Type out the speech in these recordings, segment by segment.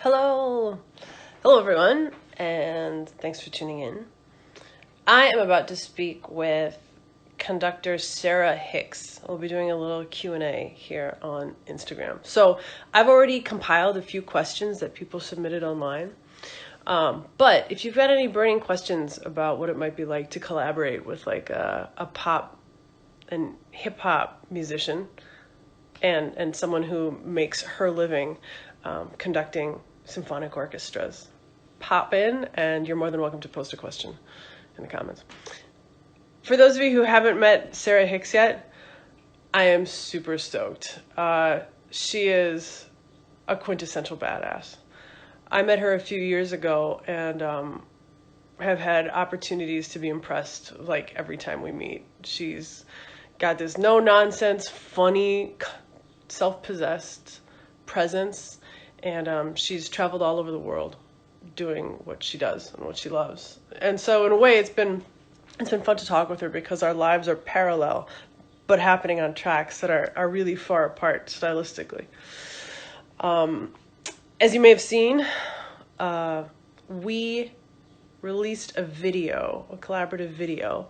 Hello. Hello, everyone, and thanks for tuning in. I am about to speak with conductor Sarah Hicks. We'll be doing a little Q&A here on Instagram. So I've already compiled a few questions that people submitted online. But if you've got any burning questions about what it might be like to collaborate with like a pop and hip hop musician and someone who makes her living conducting symphonic orchestras, pop in and you're more than welcome to post a question in the comments. For those of you who haven't met Sarah Hicks yet, I am super stoked. She is a quintessential badass. I met her a few years ago and have had opportunities to be impressed like every time we meet. She's got this no nonsense, funny, self-possessed presence, and she's traveled all over the world doing what she does and what she loves. And so in a way it's been fun to talk with her because our lives are parallel but happening on tracks that are really far apart stylistically. As you may have seen, we released a collaborative video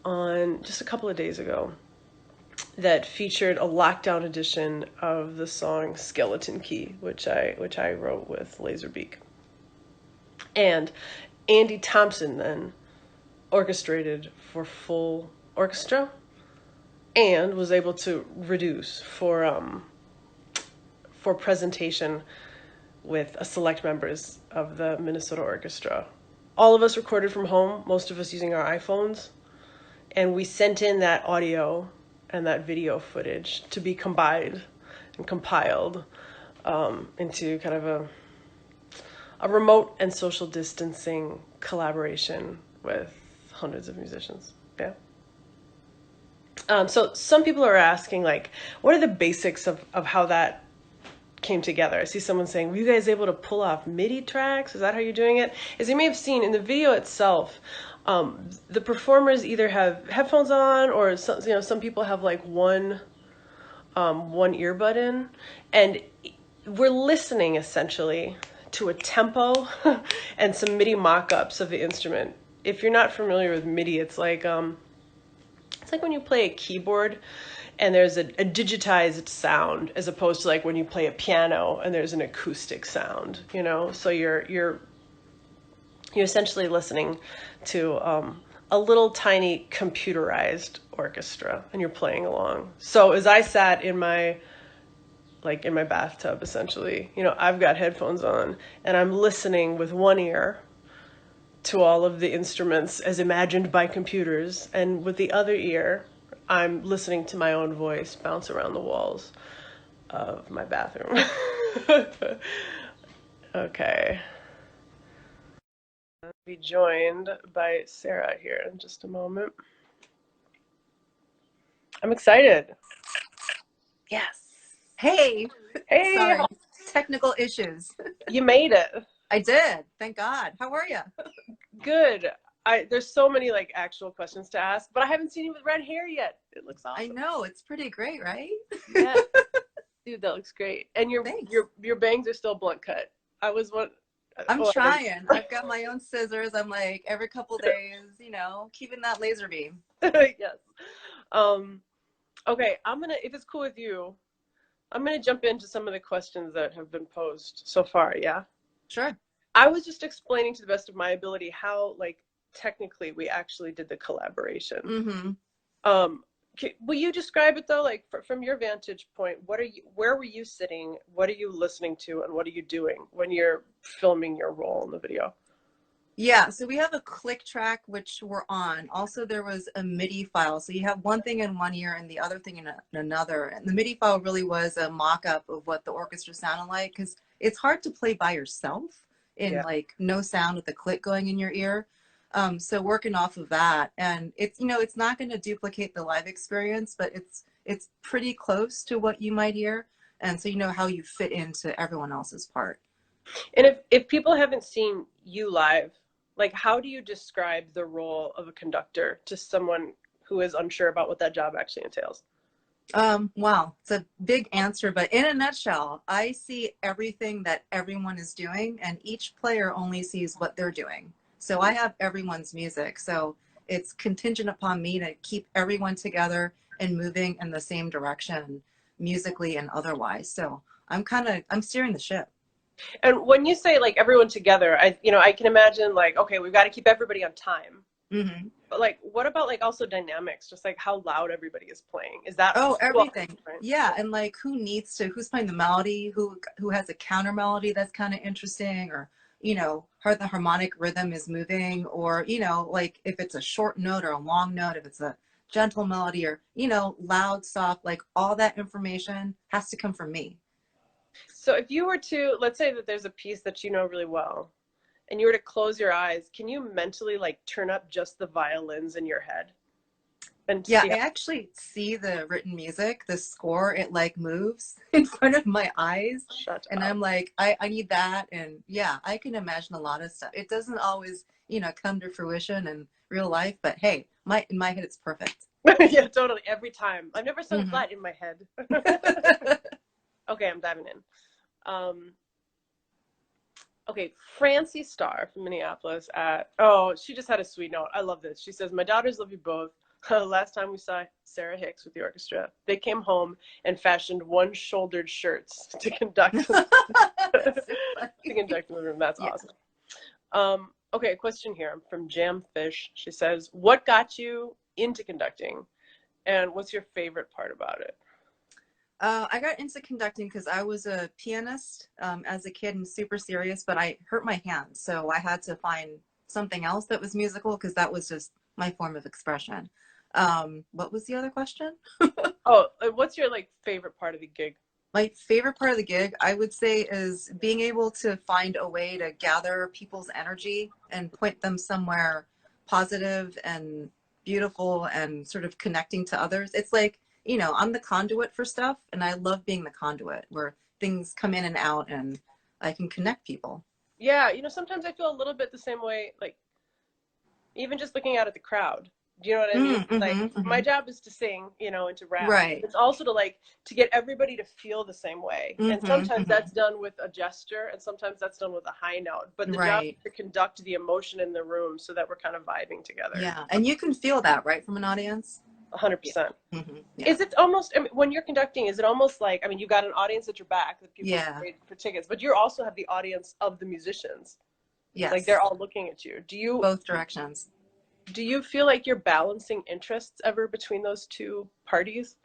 on just a couple of days ago that featured a lockdown edition of the song Skeleton Key, which I wrote with Laserbeak. And Andy Thompson then orchestrated for full orchestra and was able to reduce for presentation with a select members of the Minnesota Orchestra. All of us recorded from home, most of us using our iPhones, and we sent in that audio and that video footage to be combined and compiled into kind of a remote and social distancing collaboration with hundreds of musicians. Yeah. So some people are asking, like, what are the basics of how that came together? I see someone saying, were you guys able to pull off MIDI tracks? Is that how you're doing it? As you may have seen in the video itself, the performers either have headphones on or some people have like one earbud in, and we're listening essentially to a tempo and some MIDI mock-ups of the instrument. If you're not familiar with MIDI, it's like when you play a keyboard and there's a digitized sound as opposed to like when you play a piano and there's an acoustic sound, so you're essentially listening to a little tiny computerized orchestra and you're playing along. So as I sat in my bathtub, essentially, I've got headphones on and I'm listening with one ear to all of the instruments as imagined by computers, and with the other ear I'm listening to my own voice bounce around the walls of my bathroom. Okay. I'll be joined by Sarah here in just a moment. I'm excited. Yes. Hey. Hey. Sorry. Technical issues. You made it. I did. Thank God. How are you? Good. There's so many like actual questions to ask, but I haven't seen you with red hair yet. It looks awesome. I know, it's pretty great, right? Yeah. Dude, that looks great. And your bangs are still blunt cut. I'm trying. I've got my own scissors. I'm like every couple days, keeping that laser beam. Yes. Okay, if it's cool with you, I'm gonna jump into some of the questions that have been posed so far, yeah? Sure. I was just explaining to the best of my ability how technically we actually did the collaboration. Mm-hmm. Will you describe it though, from your vantage point? Where were you sitting? What are you listening to, and what are you doing when you're filming your role in the video? Yeah, so we have a click track which we're on. Also, there was a MIDI file. So you have one thing in one ear and the other thing in another. And the MIDI file really was a mock-up of what the orchestra sounded like, because it's hard to play by yourself in no sound with the click going in your ear. So working off of that, and it's not going to duplicate the live experience, but it's pretty close to what you might hear, and so you know how you fit into everyone else's part. And if people haven't seen you live, how do you describe the role of a conductor to someone who is unsure about what that job actually entails? Wow, it's a big answer, but in a nutshell, I see everything that everyone is doing, and each player only sees what they're doing. So I have everyone's music. So it's contingent upon me to keep everyone together and moving in the same direction, musically and otherwise. So I'm steering the ship. And when you say like everyone together, I can imagine like, okay, we've got to keep everybody on time. Hmm. But like, what about like also dynamics? Just like how loud everybody is playing. Is that Oh, well, everything. right? Yeah, and like who's playing the melody, who has a counter melody that's kind of interesting, or how the harmonic rhythm is moving, or like if it's a short note or a long note, if it's a gentle melody or loud, soft, like all that information has to come from me. So if you were to, let's say that there's a piece that you know really well, and you were to close your eyes, can you mentally like turn up just the violins in your head and Yeah, see I how? actually see the written music, the score, it like moves in front of my eyes. Shut And up. I'm like, I need that. And yeah, I can imagine a lot of stuff. It doesn't always, come to fruition in real life, but hey, in my head, it's perfect. Yeah, totally. Every time. I've never sung Hmm. flat in my head. Okay, I'm diving in. Um, okay, Francie Starr from Minneapolis she just had a sweet note. I love this. She says, my daughters love you both. Last time we saw Sarah Hicks with the orchestra, they came home and fashioned one-shouldered shirts to conduct to So funny. conduct in the room. That's Yeah. awesome. Okay, a question here from Jamfish. She says, what got you into conducting, and what's your favorite part about it? I got into conducting because I was a pianist as a kid and super serious, but I hurt my hands. So I had to find something else that was musical because that was just my form of expression. What was the other question? Oh, what's your like favorite part of the gig? My favorite part of the gig, I would say, is being able to find a way to gather people's energy and point them somewhere positive and beautiful and sort of connecting to others. It's like, I'm the conduit for stuff, and I love being the conduit where things come in and out and I can connect people. Yeah, sometimes I feel a little bit the same way, like even just looking out at the crowd. Do you know what I mean? Like my Mm-hmm. job is to sing, and to rap. Right. It's also to get everybody to feel the same way. And Mm-hmm, sometimes mm-hmm. that's done with a gesture, and sometimes that's done with a high note. But the job Right. is to conduct the emotion in the room so that we're kind of vibing together. Yeah. And you can feel that, right, from an audience? Yeah. 100%. Mm-hmm. Yeah. Is it almost, I mean, when you're conducting, is it almost like, I mean, you've got an audience at your back, that people Yeah. paid for tickets, but you also have the audience of the musicians. Like they're Yes. all looking at you. Both directions. Do you feel like you're balancing interests ever between those two parties?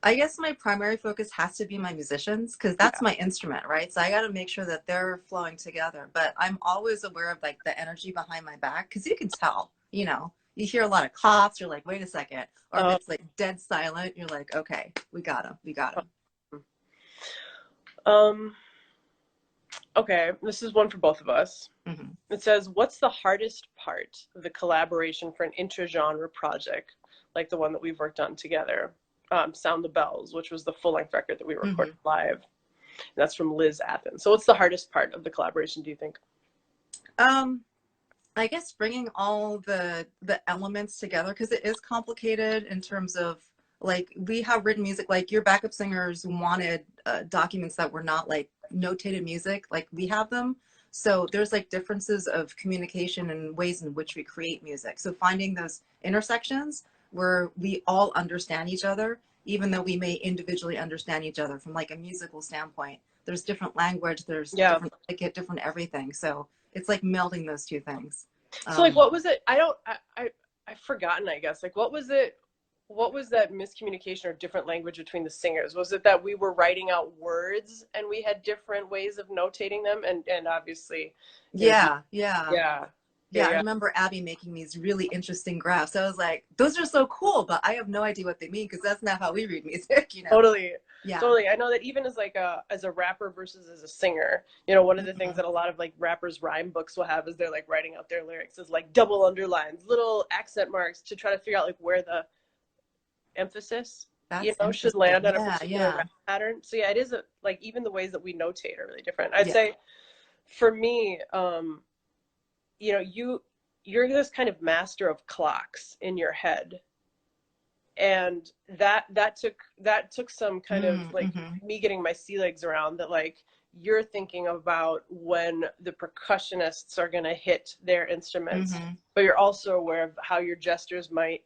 I guess my primary focus has to be my musicians because that's Yeah. my instrument, right? So I got to make sure that they're flowing together. But I'm always aware of like the energy behind my back because you can tell, you hear a lot of coughs, you're like, wait a second. Or if Uh, it's like dead silent, you're like, okay, we got him, we got him. um, okay, this is one for both of us. Hmm. It says, what's the hardest part of the collaboration for an intra-genre project like the one that we've worked on together? Sound the Bells, which was the full-length record that we Hmm. recorded live. And that's from Liz Athens. So what's the hardest part of the collaboration, do you think? Um, I guess bringing all the elements together because it is complicated in terms of like we have written music like your backup singers wanted documents that were not like notated music like we have them. So there's like differences of communication and ways in which we create music. So finding those intersections where we all understand each other, even though we may individually understand each other from like a musical standpoint. There's different language, there's Yeah. different like different everything. So it's like melding those two things. So like Um, what was it? I've forgotten, I guess. Like what was it? What was that miscommunication or different language between the singers? Was it that we were writing out words and we had different ways of notating them? And obviously, you yeah, yeah, yeah. Yeah, yeah. I yeah. remember Abby making these really interesting graphs. I was like, those are so cool, but I have no idea what they mean because that's not how we read music. Totally. Yeah. Totally. I know that even as a rapper versus as a singer, one of the things Hmm. that a lot of like rappers rhyme books will have is they're like writing out their lyrics as like double underlines, little accent marks to try to figure out like where the emphasis, That's should interesting. land on a Yeah, particular yeah. rap pattern. So yeah, it is like even the ways that we notate are really different. I'd Yeah. say for me, you you're this kind of master of clocks in your head. and that took some kind of like Mm-hmm. me getting my sea legs around that, like, you're thinking about when the percussionists are going to hit their instruments, Mm-hmm. but you're also aware of how your gestures might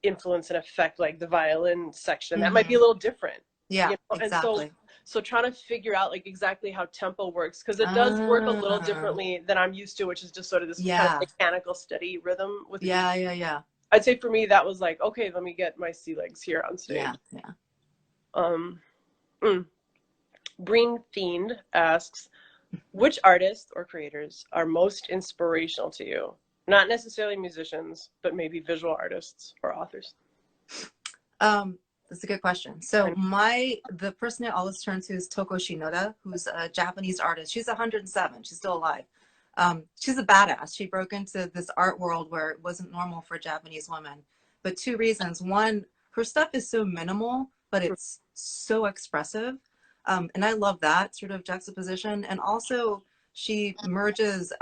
influence and affect like the violin section that might be Mm-hmm. a little different, Yeah, and so exactly. trying to figure out like exactly how tempo works, because it does work a little Ah, differently than I'm used to, which is just sort of this kind of yeah, mechanical steady rhythm with the beat. yeah, yeah, yeah, I'd say for me that was like, okay, let me get my sea legs here on stage. yeah, yeah. um mm. Breen Fiend asks, which artists or creators are most inspirational to you? Not necessarily musicians, but maybe visual artists or authors. That's a good question. So the person I always turn to is Toko Shinoda, who's a Japanese artist. She's 107. She's still alive. She's a badass. She broke into this art world where it wasn't normal for a Japanese woman. But two reasons. One, her stuff is so minimal, but it's so expressive. And I love that sort of juxtaposition. And also, she merges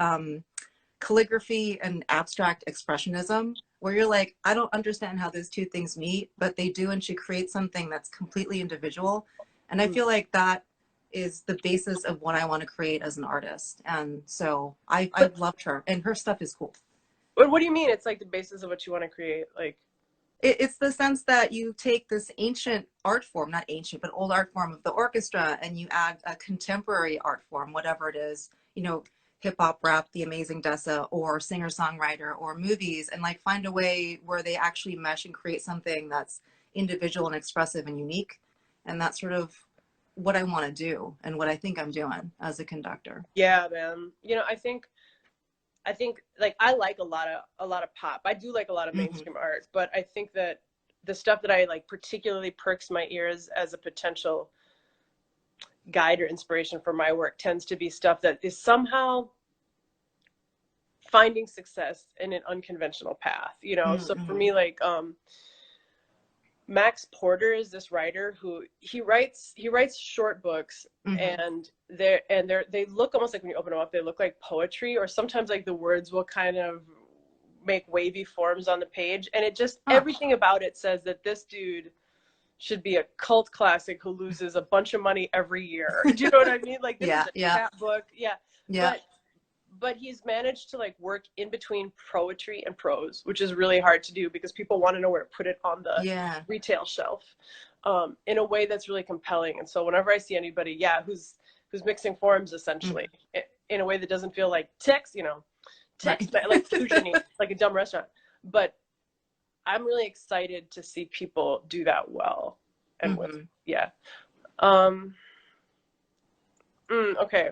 calligraphy and abstract expressionism, where you're like, I don't understand how those two things meet, but they do, and she creates something that's completely individual. And I feel like that is the basis of what I want to create as an artist. And so I've But loved her, and her stuff is cool. what do you mean? It's like the basis of what you want to create, like. It's the sense that you take this ancient art form, not ancient, but old art form of the orchestra, and you add a contemporary art form, whatever it is, hip hop, rap, the amazing Dessa, or singer songwriter, or movies, and like find a way where they actually mesh and create something that's individual and expressive and unique. And that's sort of what I want to do and what I think I'm doing as a conductor. Yeah, man. I think like I like a lot of pop. I do like a lot of Mm-hmm. mainstream art, but I think that the stuff that I like particularly perks my ears as a potential guide or inspiration for my work tends to be stuff that is somehow finding success in an unconventional path. So for Mm-hmm. me, like, Max Porter is this writer who he writes short books, Mm-hmm. and they look almost like, when you open them up, they look like poetry, or sometimes like the words will kind of make wavy forms on the page, and it just, Huh. everything about it says that this dude should be a cult classic who loses a bunch of money every year. Do you know what I mean? Like, this is Yeah, a yeah, chat book. Yeah. yeah, But he's managed to like work in between poetry and prose, which is really hard to do because people want to know where to put it on the yeah. retail shelf, in a way that's really compelling. And so whenever I see anybody, yeah, who's mixing forms essentially, Mm-hmm. in a way that doesn't feel like text, Right. like fusion, like a dumb restaurant, but I'm really excited to see people do that well and with, Mm-hmm. yeah. Um, okay.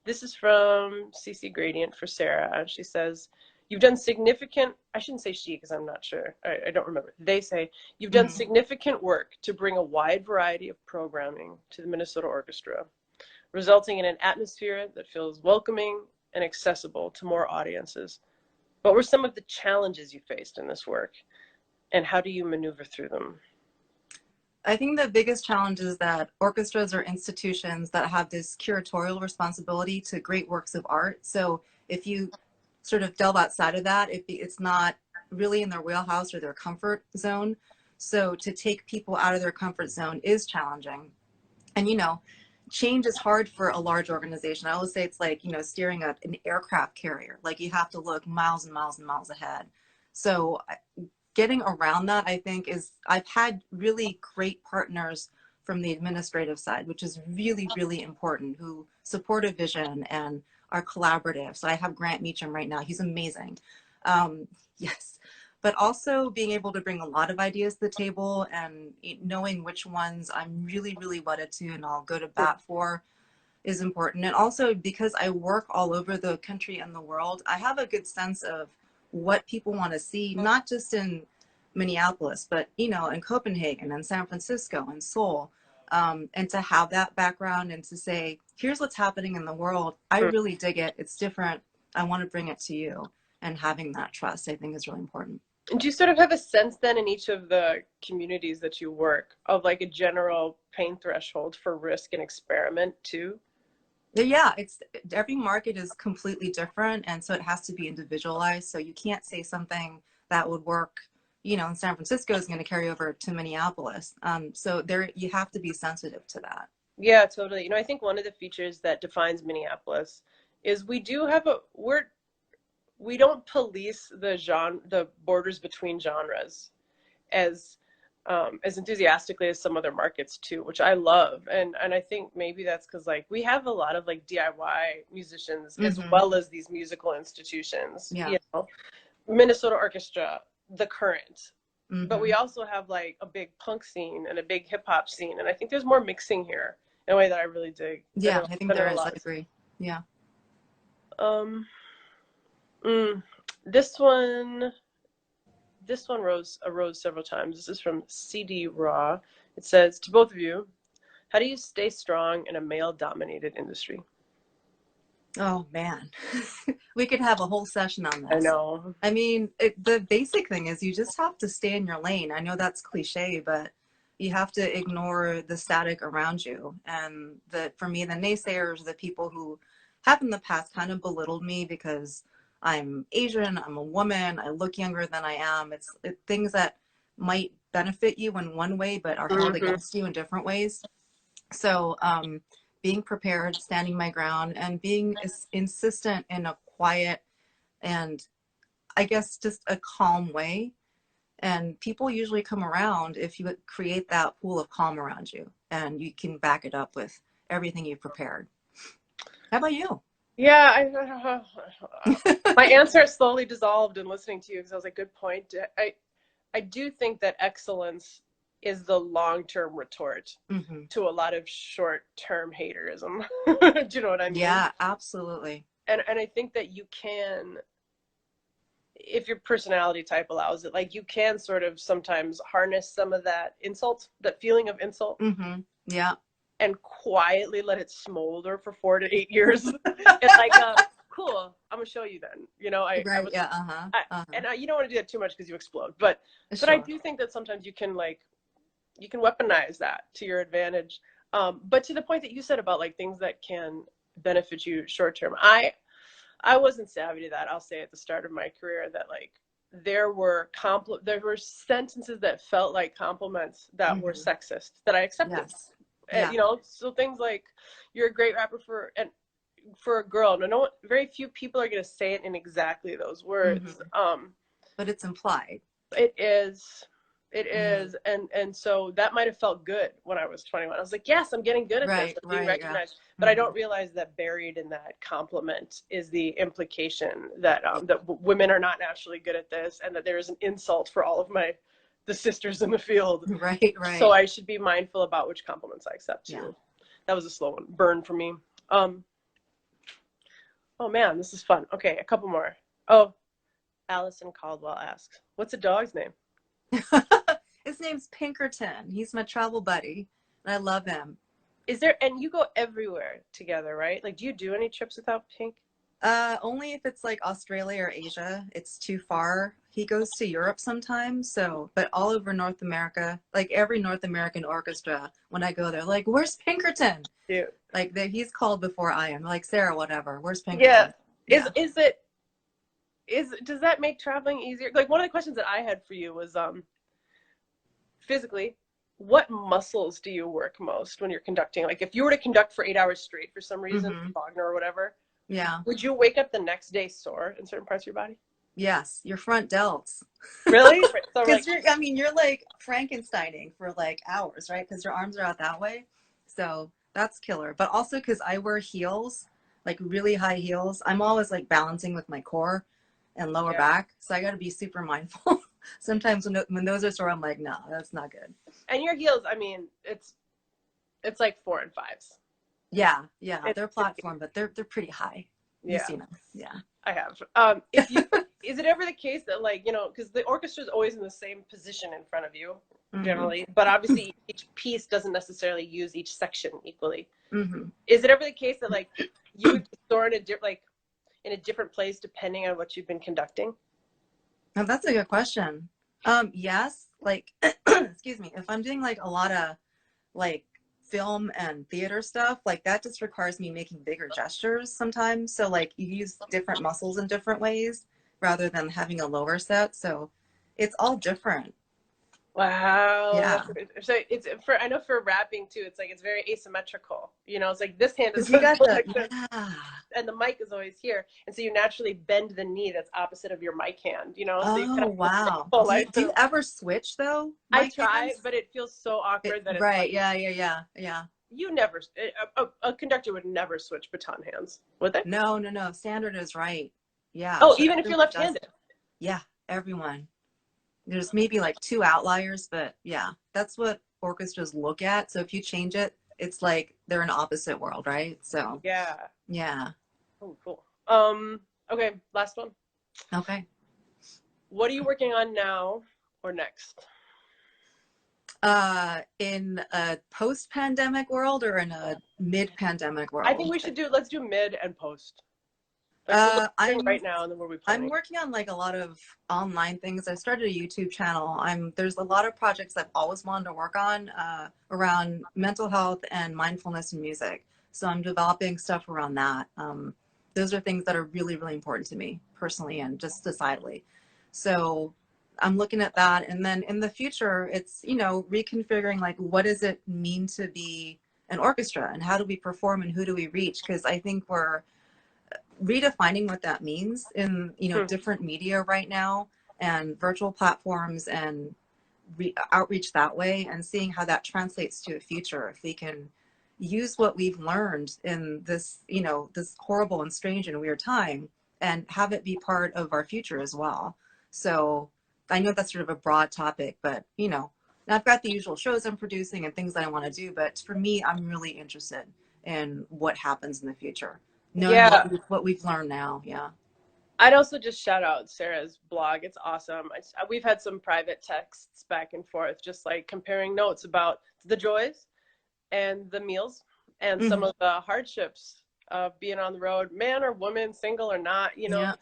This is from CC Gradient for Sarah, and she says, you've done significant, I shouldn't say she because I'm not sure, I don't remember. They say, you've done Mm-hmm. significant work to bring a wide variety of programming to the Minnesota Orchestra, resulting in an atmosphere that feels welcoming and accessible to more audiences. What were some of the challenges you faced in this work, and how do you maneuver through them? I think the biggest challenge is that orchestras are institutions that have this curatorial responsibility to great works of art. So if you sort of delve outside of that, it's not really in their wheelhouse or their comfort zone. So to take people out of their comfort zone is challenging. And, change is hard for a large organization. I always say it's like, steering an aircraft carrier. Like you have to look miles and miles and miles ahead. So getting around that, I think, is I've had really great partners from the administrative side, which is really, really important, who support a vision and are collaborative. So I have Grant Meacham right now. He's amazing. Yes. But also being able to bring a lot of ideas to the table and knowing which ones I'm really, really wedded to and I'll go to bat for is important. And also because I work all over the country and the world, I have a good sense of what people want to see, not just in Minneapolis, but in Copenhagen and San Francisco and Seoul. And to have that background and to say, here's what's happening in the world. I really dig it. It's different. I want to bring it to you. And having that trust, I think, is really important. And do you sort of have a sense then in each of the communities that you work of like a general pain threshold for risk and experiment too? Yeah, it's every market is completely different, and so it has to be individualized. So you can't say something that would work, you know, in San Francisco is going to carry over to Minneapolis. So there, you have to be sensitive to that. Yeah, totally. You know, I think one of the features that defines Minneapolis is we don't police the borders between genres as as enthusiastically as some other markets too, which I love. And I think maybe that's because like we have a lot of like DIY musicians as well as these musical institutions. Yeah. You know, Minnesota Orchestra, The Current. But we also have like a big punk scene and a big hip hop scene, and I think there's more mixing here in a way that I really dig. Yeah, I think there is. I agree. Yeah. This one arose several times. This is from CD Raw. It says, to both of you, how do you stay strong in a male-dominated industry? Oh man, we could have a whole session on this. I know. I mean, the basic thing is you just have to stay in your lane. I know that's cliche, but you have to ignore the static around you. And for me, the naysayers, the people who have in the past kind of belittled me because I'm Asian, I'm a woman, I look younger than I am. It's things that might benefit you in one way, but are held against you in different ways. So, being prepared, standing my ground, and being insistent in a quiet and I guess just a calm way. And people usually come around if you create that pool of calm around you and you can back it up with everything you've prepared. How about you? Yeah, my answer slowly dissolved in listening to you because I was like, good point. I do think that excellence is the long-term retort to a lot of short-term haterism. Do you know what I mean? Yeah, absolutely. And I think that you can, if your personality type allows it, like you can sort of sometimes harness some of that insult, that feeling of insult. Yeah. And quietly let it smolder for 4 to 8 years. And like, cool, I'm gonna show you then. You know, and you don't want to do that too much because you explode. But I do think that sometimes you can weaponize that to your advantage. But to the point that you said about like things that can benefit you short term, I wasn't savvy to that. I'll say at the start of my career that like there were sentences that felt like compliments that were sexist that I accepted. Yes. And, you know, so things like you're a great rapper for a girl. No, very few people are going to say it in exactly those words. But it's implied. It is. And so that might have felt good when I was 21. I was like, yes, I'm getting good at this. I'm being recognized. Yeah. But I don't realize that buried in that compliment is the implication that that women are not naturally good at this, and that there is an insult for all of the sisters in the field. Right. So I should be mindful about which compliments I accept too. Yeah. That was a slow one. Burn for me. Oh man, this is fun. Okay, a couple more. Oh, Allison Caldwell asks, what's a dog's name? His name's Pinkerton. He's my travel buddy, and I love him. And you go everywhere together, right? Like, do you do any trips without Pink? Only if it's like Australia or Asia. It's too far. He goes to Europe sometimes, but all over North America, like every North American orchestra, when I go there, like, where's Pinkerton? Dude. Like, he's called before I am. Like, Sarah, whatever. Where's Pinkerton? Yeah. Does that make traveling easier? Like, one of the questions that I had for you was, physically, what muscles do you work most when you're conducting? Like, if you were to conduct for 8 hours straight for some reason, Wagner or whatever, would you wake up the next day sore in certain parts of your body? Yes, your front delts. Really? Because you're like Frankensteining for like hours, right? Because your arms are out that way. So that's killer. But also because I wear heels, like really high heels, I'm always like balancing with my core and lower back. So I got to be super mindful. Sometimes when those are sore, I'm like, no, that's not good. And your heels, I mean, it's like 4 and 5s. Yeah. They're platform, but they're pretty high. You've seen them. Yeah. I have. Is it ever the case that, like, you know, because the orchestra is always in the same position in front of you, generally, but obviously each piece doesn't necessarily use each section equally. Is it ever the case that, like, you would soar in a different place depending on what you've been conducting? Oh, that's a good question. Yes, like, excuse me, if I'm doing like a lot of like film and theater stuff, like that just requires me making bigger gestures sometimes. So like you use different muscles in different ways rather than having a lower set. So It's all different. Wow. Yeah. So it's for, I know for rapping too, it's like it's very asymmetrical. You know, it's like this hand is Because you got going the, like this, yeah. and the mic is always here, and so you naturally bend the knee that's opposite of your mic hand. You know, so you Oh, kind of wow. pull Do like. you ever switch though, I mic try, hands? but it feels so awkward that it's Right. like Yeah. Yeah. Yeah. Yeah. you never. A conductor would never switch baton hands, would they? No, no, no. Standard is right. Yeah. Oh, So even if you're everyone does left-handed. it. Yeah. Everyone. There's maybe like 2 outliers, but yeah, that's what orchestras look at. So if you change it, it's like they're an opposite world, right? So Yeah. yeah. Oh, cool. Okay, last one. Okay. What are you working on now or next? In a post-pandemic world or in a mid-pandemic I think world? let's do mid and post. Like, so what are we doing I'm right now, and then what are we I'm planning? working on like a lot of online things. I started a YouTube channel. There's a lot of projects I've always wanted to work on around mental health and mindfulness and music. So I'm developing stuff around that. Those are things that are really, really important to me personally and just societally. So I'm looking at that. And then in the future, it's, reconfiguring like what does it mean to be an orchestra and how do we perform and who do we reach? Because I think we're redefining what that means in different media right now and virtual platforms and outreach that way and seeing how that translates to a future if we can use what we've learned in this this horrible and strange and weird time and have it be part of our future as well. So I know that's sort of a broad topic, but I've got the usual shows I'm producing and things that I want to do, but for me, I'm really interested in what happens in the future, knowing Yeah, what we've learned now. Yeah. I'd also just shout out Sarah's blog. It's awesome. We've had some private texts back and forth, just like comparing notes about the joys and the meals and some Hmm. of the hardships of being on the road, man or woman, single or not. Yeah.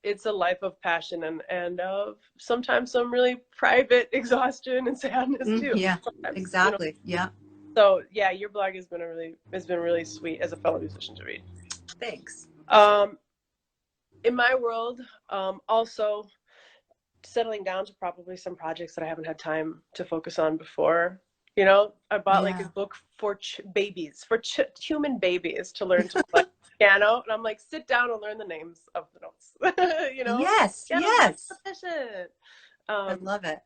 It's a life of passion and of sometimes some really private exhaustion and sadness too. Yeah, Sometimes. exactly. Yeah. So yeah, your blog has been really sweet as a fellow musician to read. Thanks. Um, in my world, also settling down to probably some projects that I haven't had time to focus on before. I bought like a Yeah. book for babies, for human babies to learn to play piano. And I'm like, sit down and learn the names of the notes. Yes. Piano's not Yes. sufficient. I Um, love it.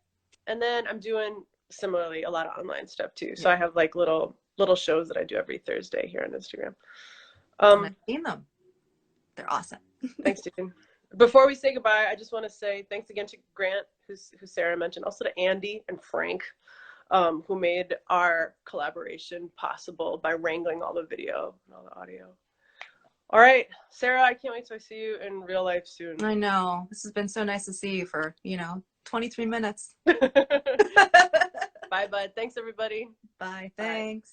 and then I'm doing similarly a lot of online stuff too. So Yeah. I have like little shows that I do every Thursday here on Instagram. And I've seen them. They're awesome. Thanks, Dean. Before we say goodbye, I just want to say thanks again to Grant, who Sarah mentioned, also to Andy and Frank, who made our collaboration possible by wrangling all the video and all the audio. All right, Sarah, I can't wait till I see you in real life soon. I know. This has been so nice to see you for, 23 minutes. Bye, bud. Thanks, everybody. Bye. Bye. Thanks.